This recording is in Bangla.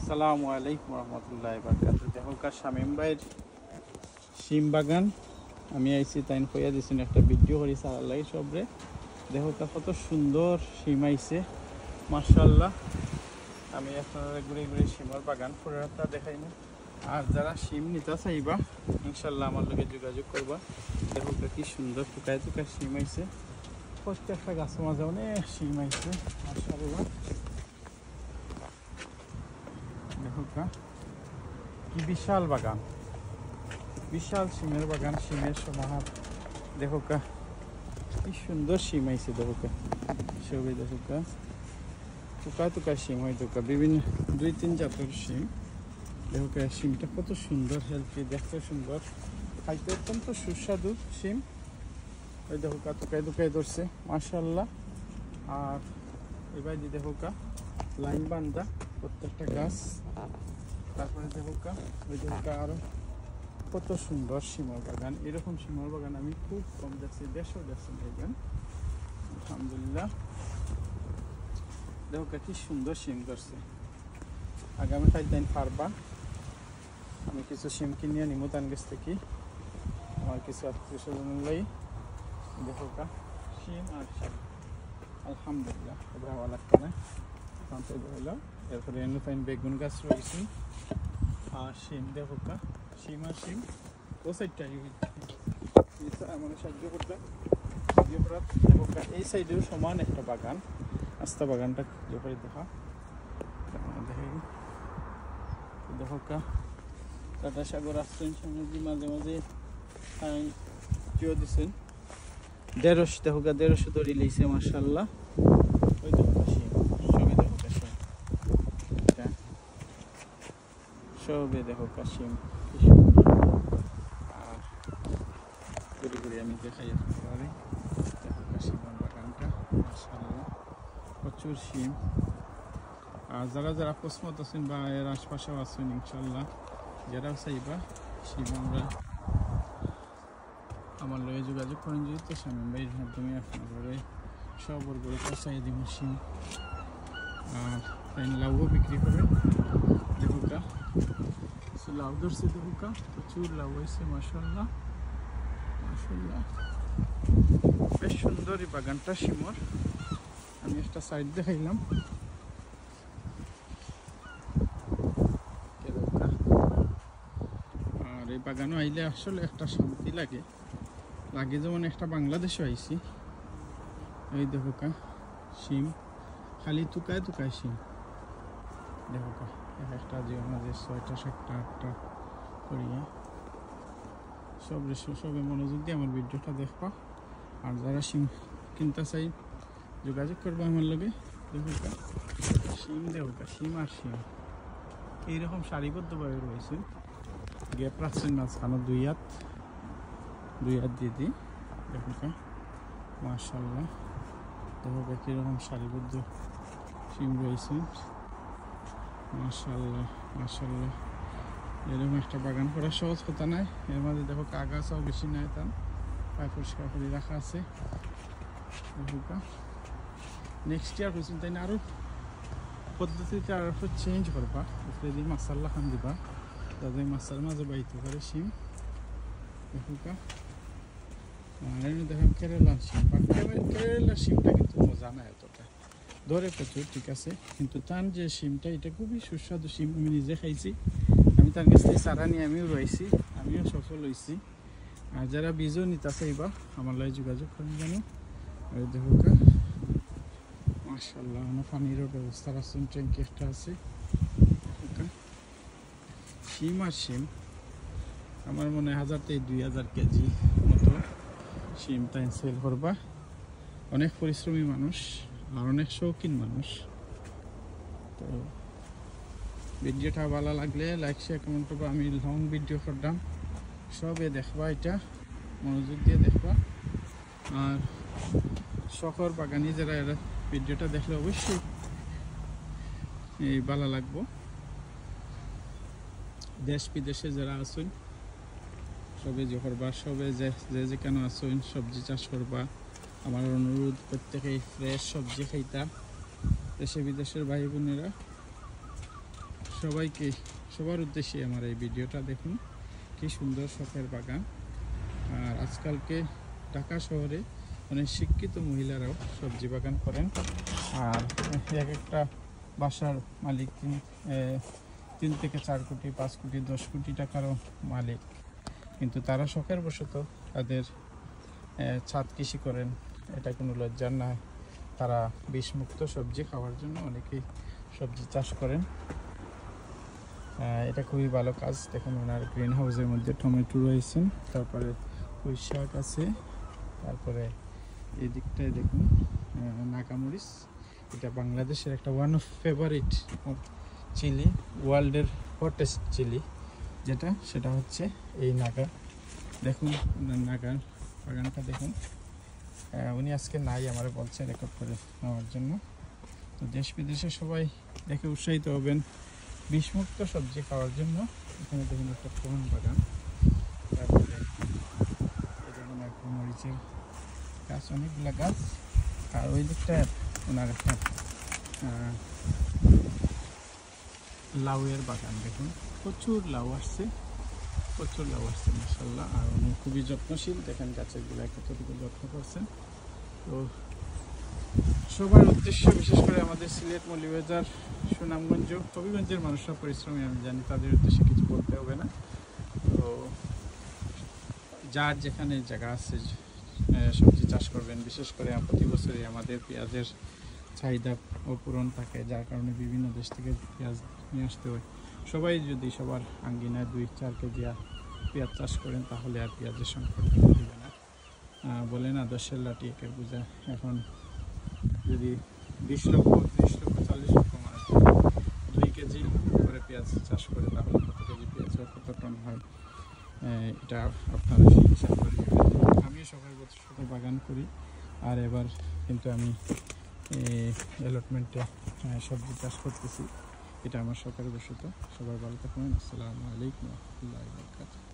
আসসালামু আলাইকুম রহমতুল্লাহি বারাকাতুহু। দেখো শামীম ভাইয়ের শিম বাগান আমি আইছি তাইন কইয়া দিছেন একটা ভিডিও করি সারালাই সবরে। দেখো কত সুন্দর শিম আইছে মাশাআল্লাহ। আমি আপনারা ঘুরে ঘুরে শিমের বাগান পুরোটা দেখাই না। আর যারা শিম নিতে চাইবা ইনশাল্লাহ আমার লগে যোগাযোগ করবা। দেখো কি সুন্দর টুকায় টুকায় শিম আইছে, প্রত্যেকটা গাছের মাঝে অনেক শিম আইছে মাশাআল্লাহ। দেখো কি বিশাল বাগান, বিশাল শিমের বাগান, শিমের সমাহার। দেখো কি সুন্দর শিম আইছে। দেখো সবই দেখো টুকায় টুকায় শিম হয় বিভিন্ন 2-3 জাতের শিম। দেখো শিমটা কত সুন্দর, হেলথি, দেখতে সুন্দর, খাইতে অত্যন্ত সুস্বাদু শিম। ওই দেখো টুকায় টুকায় ধরছে মাশাআল্লাহ। আর এবার দেখো লাইন বান্ধা প্রত্যেকটা গাছ। তারপরে দেখো ওই দেখো আরো কত সুন্দর শিমর বাগান। এরকম শিমর বাগান আমি খুব কম দেখছি, দেড়শো দেখবেন আলহামদুলিল্লাহ। দেখো কি সুন্দর শিম করছে। আগামী কাল দিন পারবা আমি কিছু শিম কিনিয়ে নিমু তান গাছ থেকে, আমার কিছু আত্মীয় স্বজন লাই। দেখো শিম আর শিম আলহামদুলিল্লাহ ভালো লাগতো না হইল। এরপরে এনে ফাইন বেগুন গাছ রয়েছে আর শিম। দেখো শিম আর শিম ও সাইডটা আমার সাহায্য করতে এই সাইডেও সমান একটা বাগান, আস্তা বাগানটা যখন দেখা দেখো টাটা সাগর আসছেন সামনে মাঝে মাঝে দিচ্ছেন 150 দেখো 150 দড়ি লেগেছে মাশাআল্লাহ। ওই দেখো শিম সবই দেখো সবে দেখো শিম কি সুন্দর। আর ঘুরে ঘুরে আমি দেখাই পারি দেখো শিমের বাগানটা মাশাআল্লাহ, প্রচুর শিম। আর যারা যারা পসমত আছেন বা এর আশপাশেও আছেন ইনশাল্লাহ যারাও চাইবা শিম আমরা আমার লগে যোগাযোগ করেন যেহেতু শামীম ভাইয়ের মাধ্যমে আপনারা সবর করে পৌঁছাই দিব শিম। আর তাই লাউও বিক্রি করে। দেখো কিছু লাউ ধরছে, দেখো প্রচুর লাউ হয়েছে মাশাআল্লাহ মাশাআল্লাহ। বেশ সুন্দর এই বাগানটা শিমর। আমি একটা সাইড দেখাইলাম। আর এই বাগানও আইলে আসলে একটা শান্তি লাগে, লাগে যেমন একটা বাংলাদেশে আইছি। এই দেখো শিম খালি টুকায় টুকায় শিম। দেখো একটা মাঝে 6টা 7টা 8টা করিয়া সবে মনোযোগ দিয়ে আমার ভিডিওটা দেখবা। আর যারা শিম কিনতে চাই যোগাযোগ করবো আমার লগে। দেখো শিম, দেখো শিম আর শিম এইরকম সারিবদ্ধভাবে রয়েছে, গ্যাপ রাখছেন মাঝখানে 2 হাত দিয়ে দিই। দেখো মাশাআল্লাহ। দেখো কিরকম সারিবদ্ধ শিম রয়েছে মাশাআল্লাহ মাশাআল্লাহ। এরকম একটা বাগান করা সহজ কথা নাই। এর মাঝে দেখো আগাছাও বেশি নাই, তার পায়ে পরিষ্কার করে রাখা আছে। দেখো নেক্সট ইয়ার হয়েছিল তাই না, আরও পদ্ধতিতে আর চেঞ্জ করবা, উপরে দিয়ে মাসাল্লা খান দিবা যাতে মাছার মাঝে বাইতে পারে শিম। দেখো দেখলাম কেরালার শিম, কেরালার শিমটা কিন্তু মজা না এতটা, ধরে প্রচুর ঠিক আছে, কিন্তু তার যে শিমটা এটা খুবই সুস্বাদু শিম। আমি নিজে খাইছি, আমি তার কাছ থেকে চারা নিয়ে আমিও রয়েছি, আমিও সফল হয়েছি। আর যারা বীজও নিতে চাইবা আমার লাগে যোগাযোগ করেন জানো। আর দেখো মাশাআল্লাহ পানিরও ব্যবস্থা আছে, ট্যাঙ্কি একটা আছে। শিম আর শিম আমার মনে হয় 1000 থেকে 2000 কেজি মতো শিম তাই সেল করবা। অনেক পরিশ্রমী মানুষ আর অনেক শৌখিন মানুষ। তো ভিডিওটা ভালো লাগলে লাইক শেয়ার কমেন্ট করবা। আমি লং ভিডিও করলাম, সবে দেখবা, এটা মনোযোগ দিয়ে দেখবা। আর শখর বাগানি যারা এরা ভিডিওটা দেখলে অবশ্যই এই ভালো লাগবো। দেশ বিদেশে যারা আছেন সবে যে করবা, সবে যে যেখানে আছেন সবজি চাষ করবা। আমার অনুরোধ প্রত্যেকেই ফ্রেশ সবজি খাইতা। দেশে বিদেশের ভাই বোনেরা সবাইকে, সবার উদ্দেশ্যে আমার এই ভিডিওটা দেখুন। কি সুন্দর শখের বাগান। আর আজকালকে ঢাকা শহরে অনেক শিক্ষিত মহিলারাও সবজি বাগান করেন। আর এক একটা বাসার মালিক 3 থেকে 4 কোটি, 5 কোটি, 10 কোটি টাকারও মালিক, কিন্তু তারা শখের বশত তাদের ছাদ কৃষি করেন। এটা কোনো লজ্জার না। তারা বিষমুক্ত সবজি খাওয়ার জন্য অনেকেই সবজি চাষ করেন। এটা খুবই ভালো কাজ। দেখুন ওনার গ্রিন হাউসের মধ্যে টমেটো রয়েছেন, তারপরে পুঁই শাক আছে, তারপরে এই দিকটায় দেখুন নাগামরিচ। এটা বাংলাদেশের একটা ওয়ান অফ ফেভারিট চিলি, ওয়ার্ল্ডের হটেস্ট চিলি যেটা, সেটা হচ্ছে এই নাগা। দেখুন নাগার বাগানটা দেখুন। উনি আজকে নাই, আমার বলছে রেকর্ড করে নেওয়ার জন্য। তো দেশ বিদেশে সবাই দেখে উৎসাহিত হবেন বিষমুক্ত সবজি খাওয়ার জন্য। এখানে দেখুন একটা কোন বাগান, তারপরে এই দেখুন একটা মরিচের গাছ, অনেকগুলো গাছ। আর ওই দিকটা ওনার একটা লাউয়ের বাগান। দেখুন প্রচুর লাউ আসছে, প্রচুর লাউ আসছে মাশাআল্লাহ। আর উনি খুবই যত্নশীল, দেখেন গাছের গুলায় কতটুকু যত্ন করছেন। তো সবার উদ্দেশ্য, বিশেষ করে আমাদের সিলেট, মৌলভীবাজার, সুনামগঞ্জ, হবিগঞ্জের মানুষরা পরিশ্রমী, আমি জানি, তাদের উদ্দেশ্যে কিছু বলতে হবে না। তো যার যেখানে জায়গা আছে সবজি চাষ করবেন। বিশেষ করে প্রতি বছরই আমাদের পেঁয়াজের চাহিদা অপূরণ থাকে, যার কারণে বিভিন্ন দেশ থেকে পেঁয়াজ নিয়ে আসতে হয়। সবাই যদি সবার আঙ্গিনায় 2-4 কেজি পেঁয়াজ চাষ করেন, তাহলে আর পেঁয়াজের সংকট হবে না। বলে না 10-এর লাঠি 1-এর বোঝা। এখন যদি 20 লক্ষ, 30 লক্ষ, 40 লক্ষ মানুষ 2 কেজি করে পেঁয়াজ চাষ করে, তাহলে কত কেজি পেঁয়াজ হয়, কত টন হয়, এটা আপনারা হিসাব করে নেবেন। আমিও সবাই সাথে বাগান করি। আর এবার কিন্তু আমি অ্যালটমেন্টে সবজি চাষ করতেছি। এটা আমার শখের বশত। সবাই ভালো থাকুন। আসসালামু আলাইকুম ওয়া রাহমাতুল্লাহি ওয়া বারাকাতুহু।